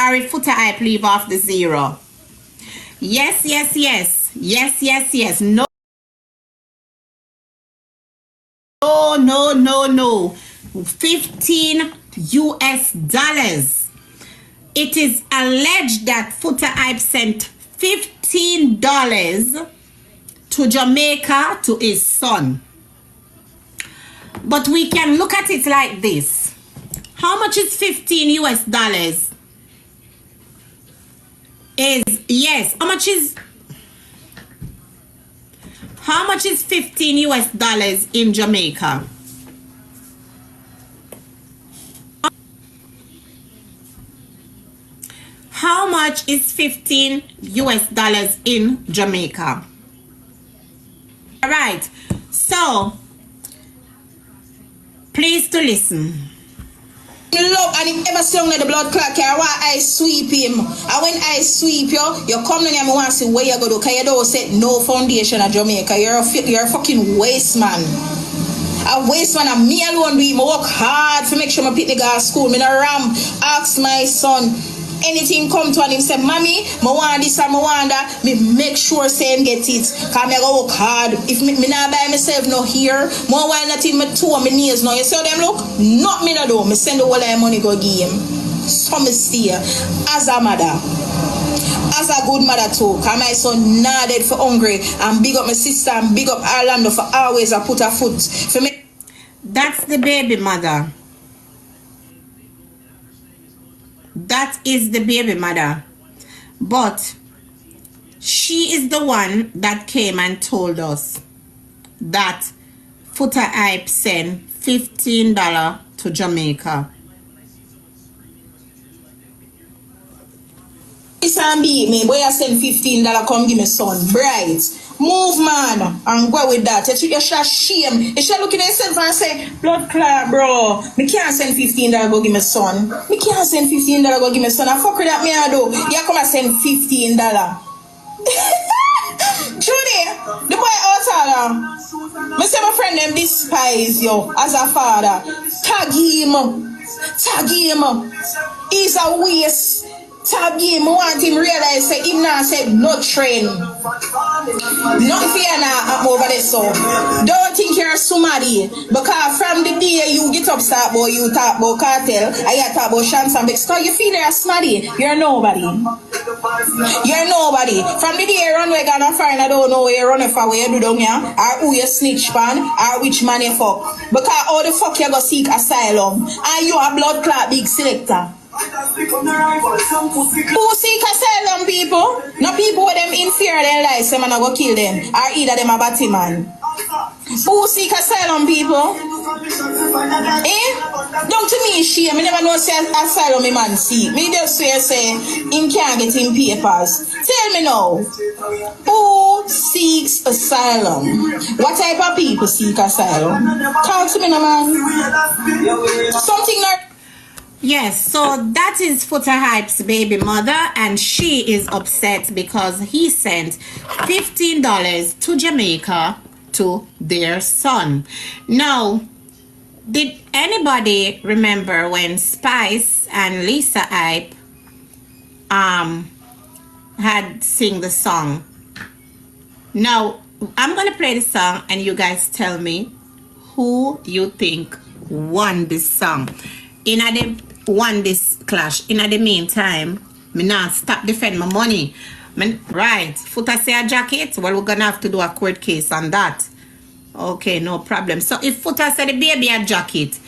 Sorry, Foter Hype, leave off the 0. Yes, yes, yes. Yes, yes, yes. No. No, no, no, no. 15 US dollars. It is alleged that Foter Hype sent $15 to Jamaica to his son. But we can look at it like this. How much is 15 US dollars? How much is 15 US dollars in Jamaica? How much is 15 US dollars in Jamaica? All right. So, please to listen. Love and if ever strong like the blood clot care, why I sweep him. And when I sweep you come down and me want to see where you go to, because you don't set no foundation at Jamaica. You're a fucking waste man. A waste man, and me alone do it. I work hard to make sure I pick the guy school. Me no ram ask my son anything come to him say, Mommy, I want this and I want that. Me make sure say him get it. Because I go work hard. If me not buy myself no here, I want nothing my toe my knees now. You see how them look? Not me no do. Me send the whole of money go give him. So me see as a mother. As a good mother too. Because my son not dead for hungry. And big up my sister and big up Orlando for always I put a foot. For me. That's the baby mother. That is the baby mother. But she is the one that came and told us that Foter Hype sent $15 to Jamaica. Listen beat me, boy I send $15 come give me son. Bright. Move man and go with that. You should shame. You should look at yourself and say, blood clot bro. Me can't send $15 go give me son. Me can't send $15 go give me son. I fuck with that me I do. You come and send $15. Truly, the boy outside. Me say my friend them despise you as a father. Tag him. Tag him. He's a waste. Tag him, want him realize say him now said no train. Nothing fear now I'm over there so. Don't think you're somebody. Because from the day you get up start boy you talk about Kartel and you talk about Chance and Bex. Because you feel you're somebody. You're nobody. You're nobody. From the day you run away and find I don't know where you're running for where you do down here. Or who you snitch pan or which man you fuck. Because how the fuck you go seek asylum. And you a blood clot big selector. Who seek asylum people? No people with them in fear of their lives, them and I go kill them. Or either them a batty man. Who seek asylum people? Don't to me shame. I never know say asylum a man seek. Me just say him can't get him papers. Tell me now. Who seeks asylum? What type of people seek asylum? Talk to me now man. Something not. Yes, so that is Foter Hype's baby mother, and she is upset because he sent $15 to Jamaica to their son. Now, did anybody remember when Spice and Lisa Hype had sing the song? Now, I'm going to play the song and you guys tell me who you think won this song. Won this clash. In the meantime, me not stop defend my money. Right, Foota say a jacket. Well, we're gonna have to do a court case on that. Okay, no problem. So if Foota said the baby a jacket,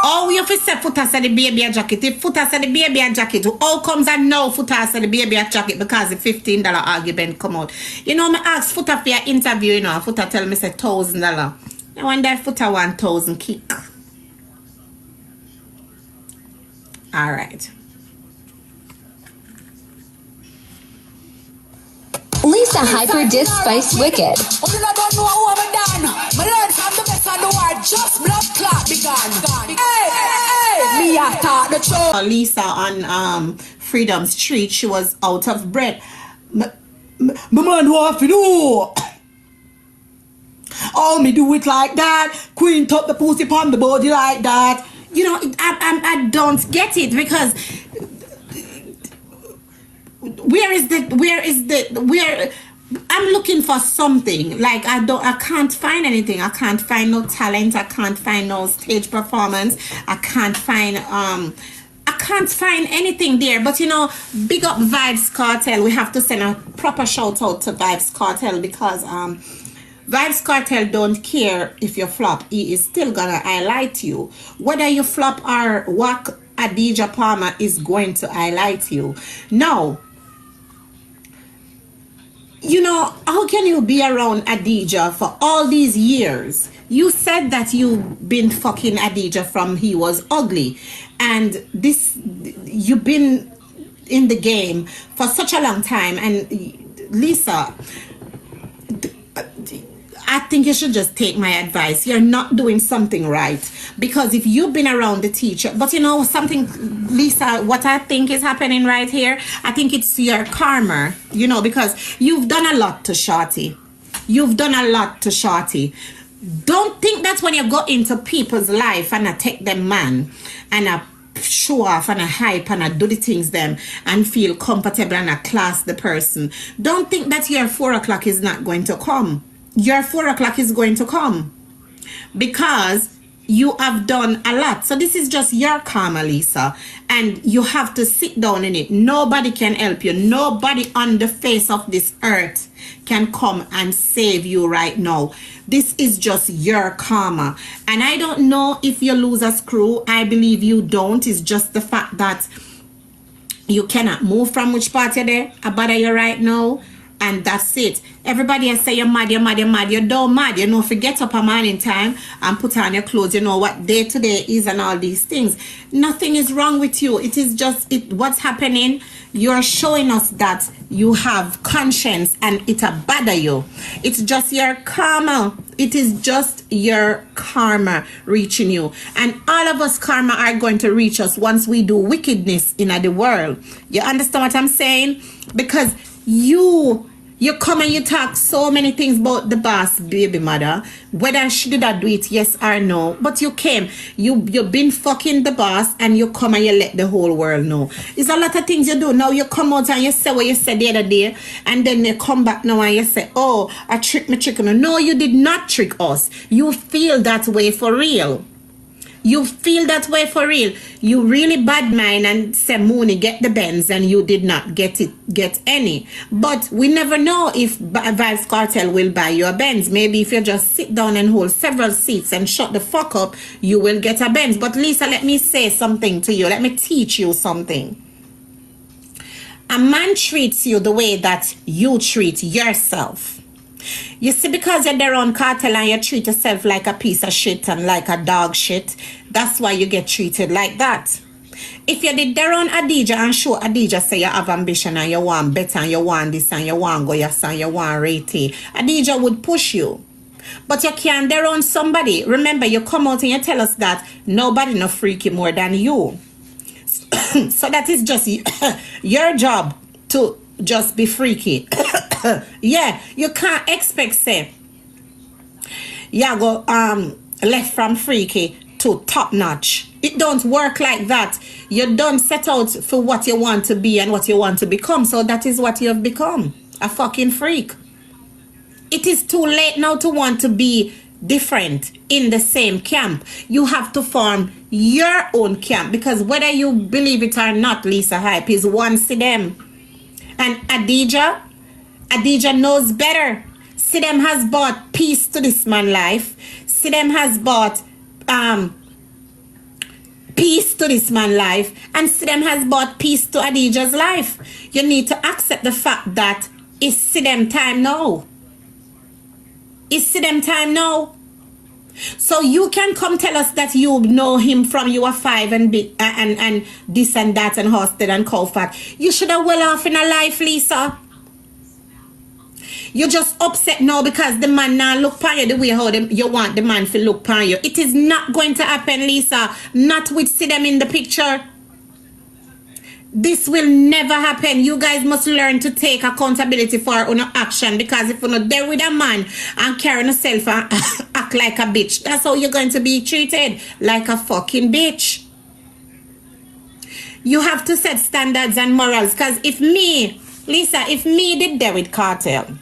oh, you fi say Foota said the baby a jacket. If Foota said the baby a jacket, how comes and now Foota said the baby a jacket because the $15 argument come out? You know, me ask Foota for an interview. You know, Foota tell me say $1,000. I wonder if Foota 1,000 kick. All right. Lisa Hyper diss Spice Wicked. Lisa on Freedom Street, she was out of breath. My man what to do? Oh, me do it like that. Queen top the pussy on the body like that. You know, I don't get it because where I'm looking for something. Like I can't find anything. I can't find no talent. I can't find no stage performance. I can't find anything there. But you know, big up Vybz Kartel. We have to send a proper shout out to Vybz Kartel, because Vybz Kartel don't care if you flop. He is still gonna highlight you. Whether you flop or whack, Adidja Palmer is going to highlight you. Now, you know, how can you be around Adidja for all these years? You said that you've been fucking Adidja from he was ugly. And this, you've been in the game for such a long time. And Lisa, I think you should just take my advice. You're not doing something right. Because if you've been around the teacher, but you know something, Lisa, what I think is happening right here, I think it's your karma, you know, because you've done a lot to Shorty. You've done a lot to Shorty. Don't think that when you go into people's life and I take them man and I show off and I hype and I do the things them and feel comfortable and I class the person, don't think that your 4 o'clock is not going to come. Your 4 o'clock is going to come because you have done a lot. So this is just your karma, Lisa, and you have to sit down in it. Nobody can help you. Nobody on the face of this earth can come and save you right now. This is just your karma. And I don't know if you lose a screw. I believe you don't. It's just the fact that you cannot move from which part you're there. I bother you right now. And that's it. Everybody has say you're mad, you're mad, you're mad. You don't mad. You know, if you get up a morning time and put on your clothes, you know what day to day is and all these things. Nothing is wrong with you. It is just what's happening. You're showing us that you have conscience and it'll bother you. It's just your karma. It is just your karma reaching you. And all of us karma are going to reach us once we do wickedness in the world. You understand what I'm saying? Because you come and you talk so many things about the boss baby mother, whether she did not do it yes or no, but you came, you've been fucking the boss, and you come and you let the whole world know. It's a lot of things you do. Now you come out and you say what you said the other day, and then you come back now and you say, oh, I tricked me, no, you did not trick us. You feel that way for real. You feel that way for real. You really bad mind and say Mooney get the Benz and you did not get any. But we never know if Vybz Kartel will buy you a Benz. Maybe if you just sit down and hold several seats and shut the fuck up, you will get a Benz. But Lisa, let me say something to you. Let me teach you something. A man treats you the way that you treat yourself. You see, because you're there on Kartel and you treat yourself like a piece of shit and like a dog shit, that's why you get treated like that. If you did there on Adidja and show Adidja say you have ambition and you want better and you want this and you want go yes and you want rate it, Adidja would push you. But you can't there on somebody. Remember, you come out and you tell us that nobody no freaky more than you. So that is just your job to just be freaky. Yeah, you can't expect say you go left from freaky to top notch. It don't work like that. You don't set out for what you want to be and what you want to become. So that is what you have become, a fucking freak. It is too late now to want to be different in the same camp. You have to form your own camp, because whether you believe it or not, Lisa Hype is one to them. And Adidja knows better. Sidem has brought peace to this man's life. Sidem has brought peace to this man's life. And Sidem has brought peace to Adidja's life. You need to accept the fact that it's Sidem time now. It's Sidem time now. So you can come tell us that you know him from you were 5 and this and that and Hosted and Cowfat. You should have well off in a life, Lisa. You're just upset now because the man now look upon you the way how you want the man to look upon you. It is not going to happen, Lisa. Not with see them in the picture. This will never happen. You guys must learn to take accountability for your own action, because if you're not there with a man and carrying yourself and act like a bitch, that's how you're going to be treated, like a fucking bitch. You have to set standards and morals, because if me Lisa, if me did there with Kartel,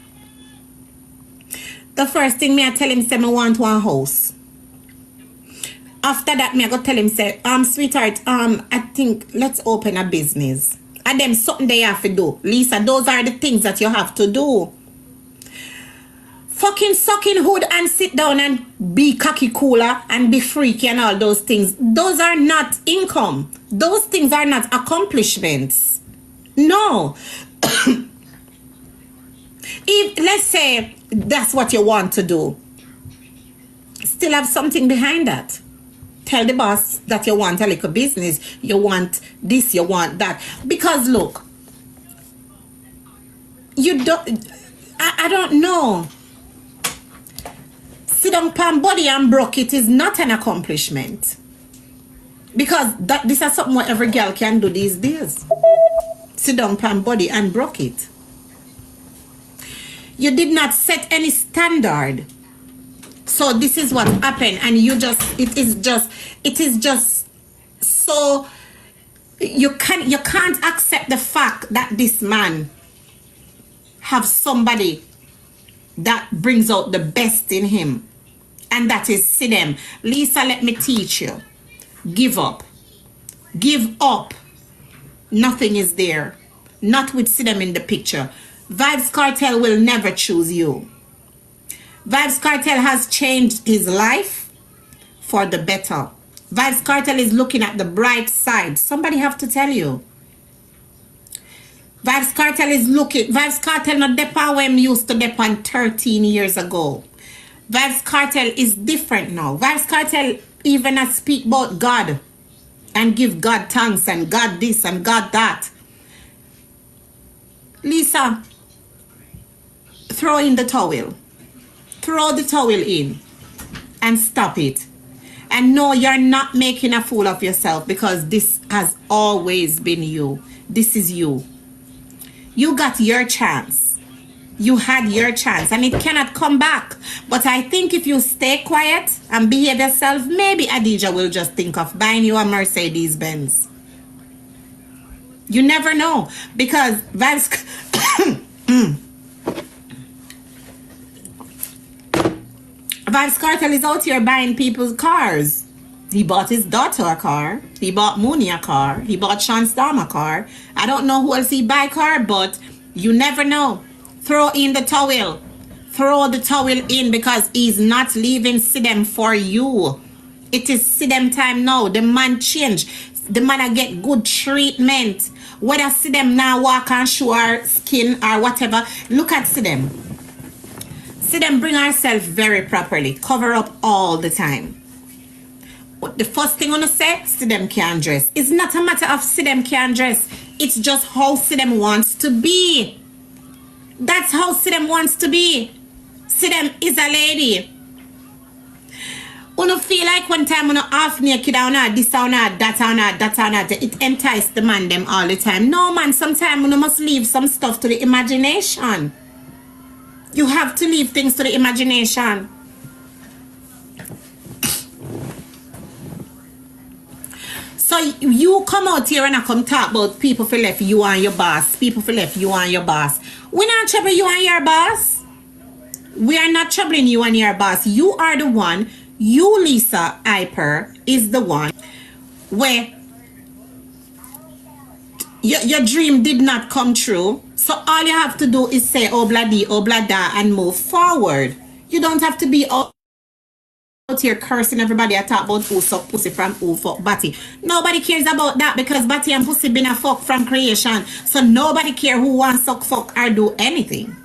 the first thing me I tell him say me want one house. After that, me I go tell him say, sweetheart, I think let's open a business. And them something they have to do. Lisa, those are the things that you have to do. Fucking sucking hood and sit down and be cocky cooler and be freaky and all those things. Those are not income. Those things are not accomplishments. No. If, let's say, that's what you want to do, still have something behind that. Tell the boss that you want a little business, you want this, you want that. Because look, you don't, I don't know. Sit down pan body and broke it is not an accomplishment. Because this is something what every girl can do these days. Sit down pan body and broke it. You did not set any standard. So this is what happened, and you just it is just so you can't accept the fact that this man have somebody that brings out the best in him, and that is Sidem. Lisa, let me teach you. Give up. Give up. Nothing is there. Not with Sidem in the picture. Vybz Kartel will never choose you. Vybz Kartel has changed his life for the better. Vybz Kartel is looking at the bright side. Somebody have to tell you. Vybz Kartel is looking. Vybz Kartel not depa when used to depa 13 years ago. Vybz Kartel is different now. Vybz Kartel even a speak about God and give God thanks and God this and God that. Lisa, throw in the towel. Throw the towel in and stop it. And no, you're not making a fool of yourself, because this has always been you. This is you. You got your chance. You had your chance and it cannot come back. But I think if you stay quiet and behave yourself, maybe Adija will just think of buying you a Mercedes Benz. You never know, because Vybz Kartel is out here buying people's cars. He bought his daughter a car. He bought Mooney a car. He bought Sean Storm a car. I don't know who else he buy car, but you never know. Throw in the towel. Throw the towel in, because he's not leaving Sidem for you. It is Sidem time now. The man change. The man a get good treatment. Whether Sidem now walk and show her skin or whatever. Look at Sidem. Sidem bring herself very properly. Cover up all the time. But the first thing I want to say, Sidem can dress. It's not a matter of Sidem can dress. It's just how Sidem wants to be. That's how Sidem wants to be. Sidem is a lady. Uno feel like one time uno half naked or not, this or not, that or not, that or not. It entice the man them all the time. No man, sometimes uno must leave some stuff to the imagination. You have to leave things to the imagination. So you come out here and I come talk about people for left you and your boss. People for left you and your boss. We're not troubling you and your boss. We are not troubling you and your boss. You are the one. You, Lisa Hyper, is the one where your dream did not come true. So all you have to do is say obladi, oblada, and move forward. You don't have to be out here cursing everybody. I talk about who suck pussy from who fuck Batty. Nobody cares about that, because Batty and pussy been a fuck from creation. So nobody care who wants suck, fuck, or do anything.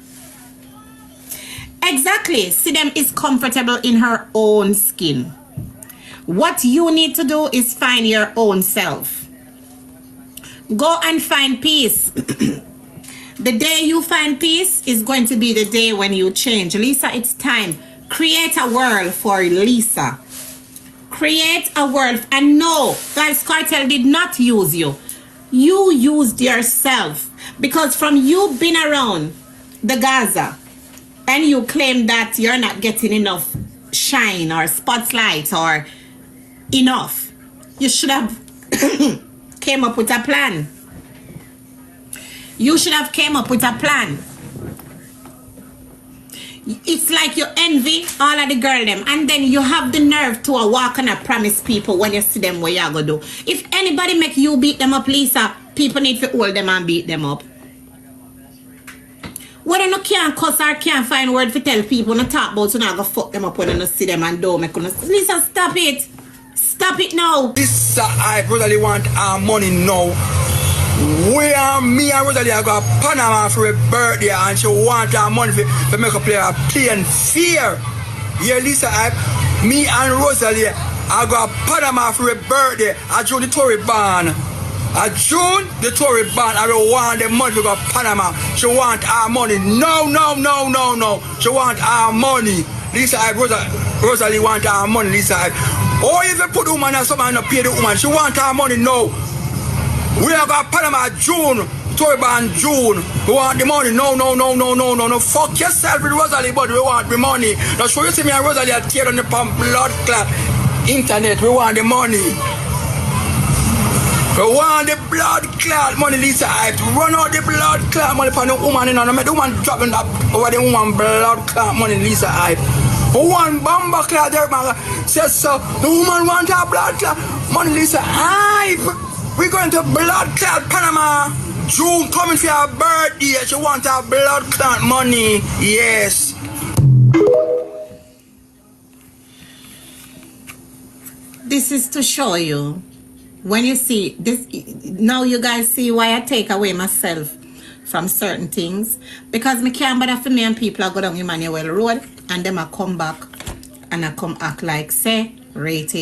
Exactly. Sidem is comfortable in her own skin. What you need to do is find your own self. Go and find peace. The day you find peace is going to be the day when you change. Lisa, it's time. Create a world for Lisa. Create a world. And no, Vybz Kartel did not use you. You used yourself. Because from you being around the Gaza, and you claim that you're not getting enough shine or spotlight or enough, you should have came up with a plan. You should have came up with a plan. It's like you envy all of the girl them, and then you have the nerve to walk and promise people when you see them what you gonna do. If anybody make you beat them up, Lisa, people need to hold them and beat them up. When you can't cuss or can't find word to tell people, not talk about, so now go fuck them up when you see them and don't make them. Lisa, stop it. Stop it now. Lisa, I brotherly want our money now. Where me and Rosalie I got Panama for her birthday and she want our money to make a plane fear. Yeah, Lisa, me and Rosalie I got Panama for her birthday. I joined the Tory band. I joined the Tory band. I don't want the money to go Panama. She want our money. No. She want our money. Lisa, Rosalie want our money. Lisa, or if you put the woman and someone not pay the woman, she want our money. No. We have got Panama June, Tory band June. We want the money. No. Fuck yourself with Rosalie, but we want the money. Now show you see me and Rosalie are tear on the blood clot internet. We want the money. We want the blood clot money, Lisa. I have to run out the blood clot money for the woman. And I make the woman dropping that over the woman blood clot money, Lisa. I one bomber clot there, man. Says so. The woman want her blood clot money, Lisa. We're going to blood clot Panama. June coming for her birthday. She want her blood clot money. Yes. This is to show you. When you see this, now you guys see why I take away myself from certain things. Because me can't bother for me and people are go down Emmanuel Road and them I come back and I come act like say, rate.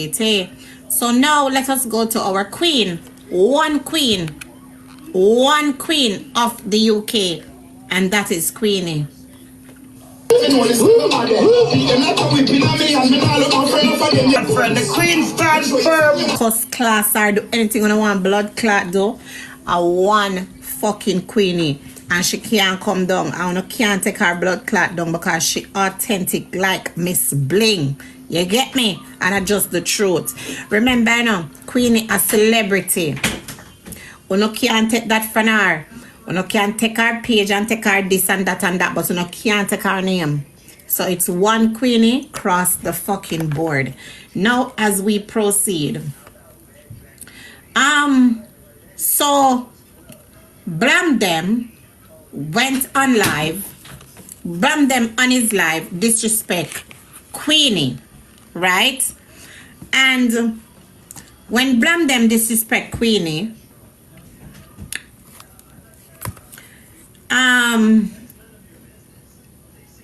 So now let us go to our queen. One queen of the UK, and that is Queenie. The queen stands firm. Cuss class or do anything when I want blood clot do. I want fucking Queenie, and she can't come down. I can't take her blood clot down because she authentic like Miss Bling. You get me? And I just the truth. Remember now, Queenie a celebrity. You can't take that from her. You can't take her page and take her this and that, but you can't take her name. So it's one Queenie cross the fucking board. Now as we proceed. So Blam Them went on live. Blam Them on his live disrespect Queenie. Right? And when Blam Them disrespect Queenie,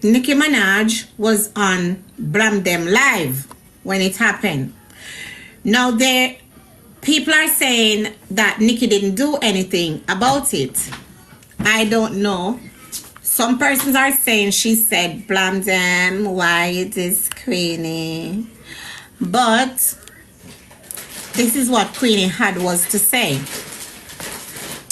Nicki Minaj was on Blam Them live when it happened. Now people are saying that Nicki didn't do anything about it. I don't know. Some persons are saying she said, Blam Them, why it is Queenie? But this is what Queenie had was to say.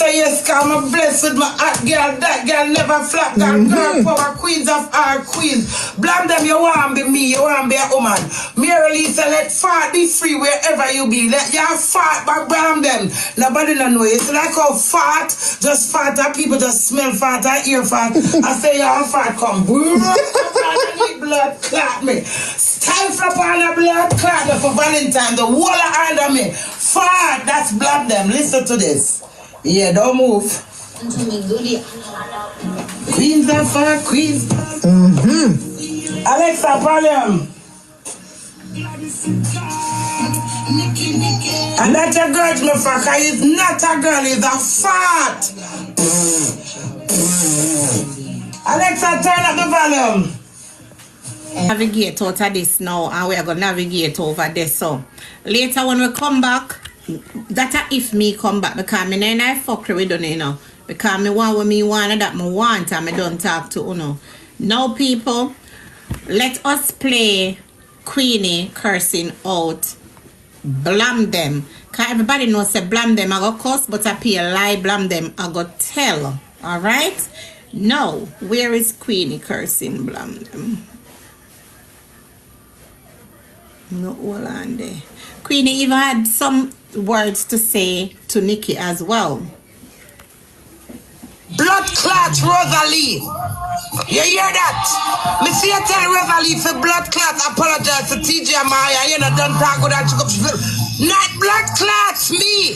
Yes, I'm blessed with my hot girl. That girl never flap. That girl power queens of our queens. Blam them, you want to be me, you want to be a woman. Mary Lisa, let fart be free wherever you be. Let your fart, but blam them. Nobody don't know. It's like how fart, just fart, and people just smell fart and hear fart. I say your fart come. Blood clot me. Time flap on the blood clot me for Valentine. The wall under me. Fart, that's blam them. Listen to this. Yeah, don't move. Queens are for queens. Alexa, volume. And that's a girl, my fucker. It's not a girl, it's a fart. Alexa, turn up the volume. Navigate out of this now, and we are going to navigate over this. So later when we come back, that if me come back, because me then I fuck with you know, because me want what me want that me want and me don't talk to you. Now people, let us play Queenie cursing out Blam Them. Because everybody knows say Blam Them I go cuss, but I pay a lie Blam Them I go tell. Alright? Now, where is Queenie cursing Blam Them? No, hold on there. Queenie even had some words to say to Nicki as well. Blood clot Rosalie. You hear that? Me see you tell Rosalie for blood clot apologize to TJ Maya. You know, don't talk with that. Not blood clots, me.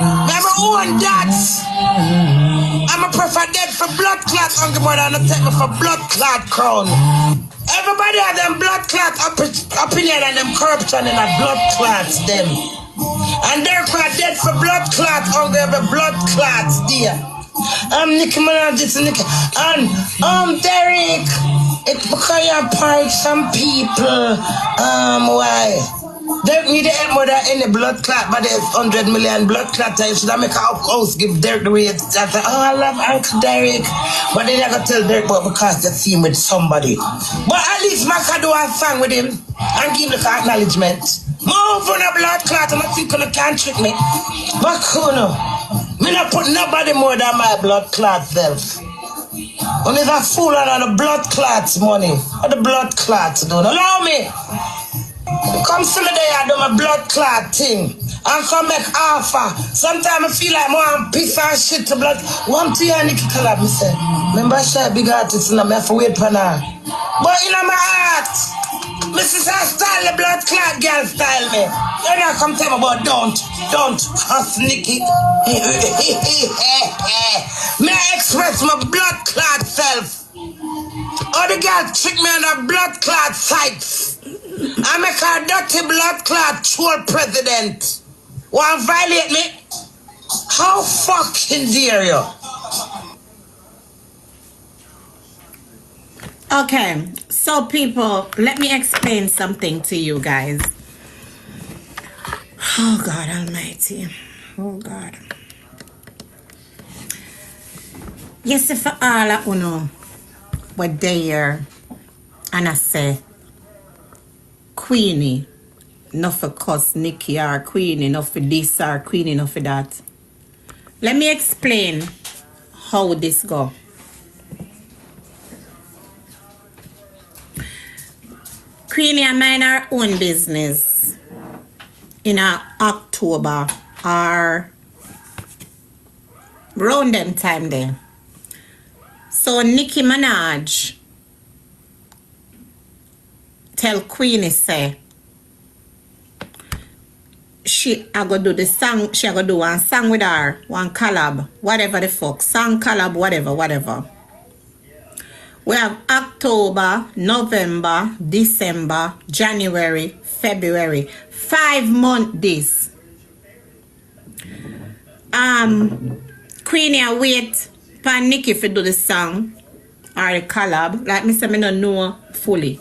I'm my own that. I'm a prefer dead for blood clot hungry more than I take me for blood clot crown. Everybody have them blood clot opinion and them corruption in a blood clots them. And they're quite dead for blood clot hungry every blood clots there. Nicki Minaj, this is Nicki. And Derek, it's because you purge some people. Why? Derek need to help more than any blood clot, but there's 100 million blood clot. You should make a house give Derek the way it's like, oh, I love Uncle Derek. But they never tell Derek about because they see him with somebody. But at least I can do a song with him and give him the acknowledgement. Move on a blood clot, and I think you can't trick me. But who know? Me not put nobody more than my blood clot self. Only a fool on the blood clots money. What the blood clots do? Allow me. Come see me there, I do my blood clot thing. And come make offer. Sometimes I feel like I'm piss and shit to blood. One to you, Nicki collab, me say. Remember I say big artist and I have to wait for her. But in my heart, Mrs. Style the blood clot girl style me. You know come tell me about don't cuss Nicki. May I express my blood clot self. Other girl trick me on the blood clot sites. I make a dirty blood clot troll president. Want violate me? How fucking dare you? Okay, so people, let me explain something to you guys. Oh God Almighty. Oh God. Yes, for all of you were there and I say Queenie, not for cuss Nicki or Queenie, not for this or Queenie, not for that. Let me explain how this go. Queenie and mine our own business in October or around them time there. So Nicki Minaj tell Queenie say she I go do the song, she I go do one song with her, one collab, whatever the fuck, song collab, whatever. We have October, November, December, January, February. 5 months this. Queenie I wait for Nicki to do the song or the collab. Like me say me don't know fully.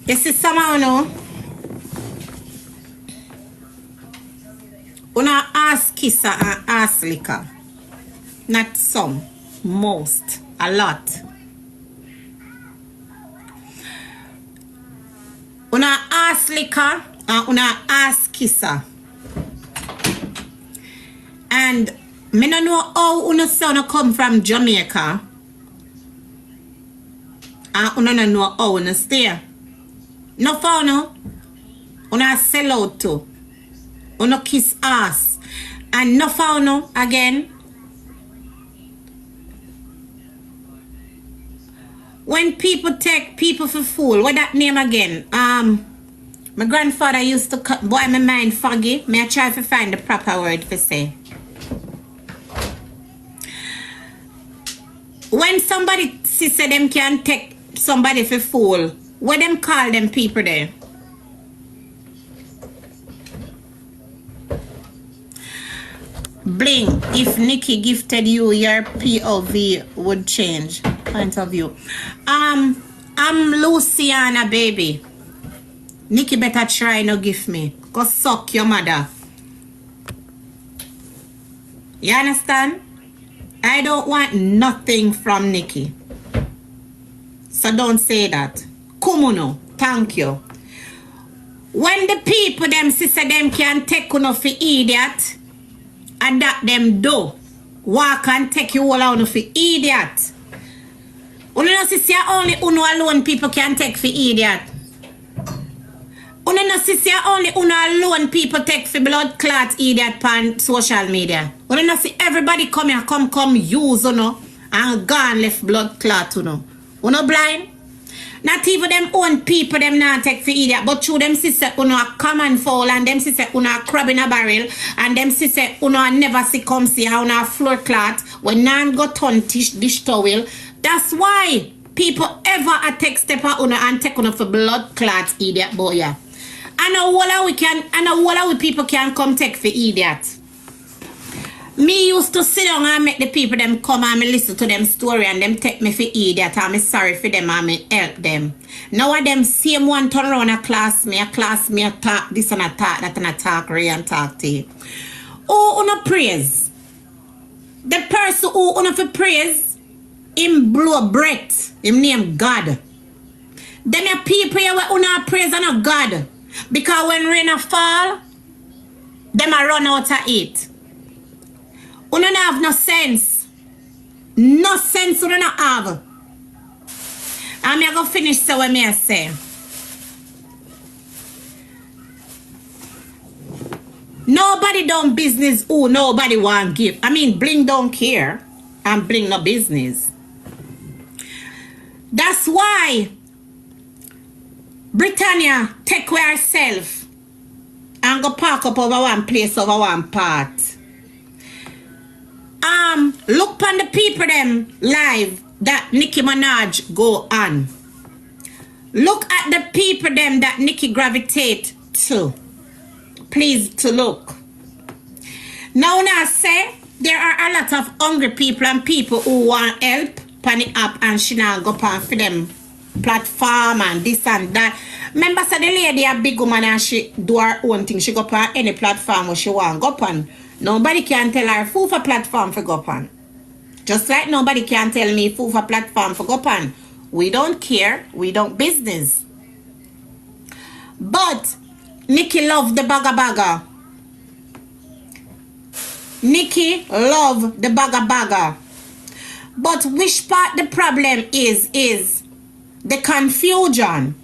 You see somehow no? Una ask kissa and ask liquor. Not some, most, a lot. Una ask liquor and una ask kissa. And me no know how una son come from Jamaica. And una no know how una stay. No for no. Una sell out too. Uno kiss ass. And no for no again. When people take people for fool, what that name again? My grandfather used to cut boy my mind foggy. May I try to find the proper word for say. When somebody say them can take somebody for fool, what them call them people there? Bling, if Nicki gifted you, your POV would change. Point of view. I'm Luciana, baby. Nicki better try no gift me. Go suck your mother. You understand? I don't want nothing from Nicki. So don't say that. Kumuno, thank you. When the people them sister them can take uno for idiot. And that them do. Walk and take you all out for idiot. Only no sister only uno alone people can take for idiot. Una no see only una alone people take for blood clot idiot on social media. Una no see everybody come here, come use and gone left blood clot Una blind? Not even them own people them not take for idiot, but through them sister una a common foul and them sister una a crab in a barrel and them sister una never see come see how una a floor clot when none go turn dish towel. That's why people ever a take step out una and take una for blood clot idiot boy. Yeah. And all we people can come take for idiot. Me used to sit down and make the people them come and me listen to them story and them take me for idiot and me sorry for them and me help them. Now them same one turn around a class me talk this and a talk that and a talk Ray and talk to you. Oh, una praise. The person who una for praise, him blow breath, him name God. Them a people here where una praise and a God. Because when rain a fall, them a run out of it. Una don't have no sense. No sense una don't have. And me a go finish so what me a say. Nobody done business who nobody want give. I mean, Bling don't care. And Bling no business. That's why Britannia take away herself and go park up over one place over one part. Look on the people them live that Nicki Minaj go on. Look at the people them that Nicki gravitate to. Please to look. Now I say there are a lot of hungry people and people who want help on the app and she now go on for them platform and this and that. Remember so the lady a big woman and she do her own thing. She go on any platform where she want go on. Nobody can tell her who for platform for go on. Just like nobody can tell me who for platform for go on. We don't care. We don't business. But Nicki love the bagger. Nicki love the bagger. But which part the problem is the confusion.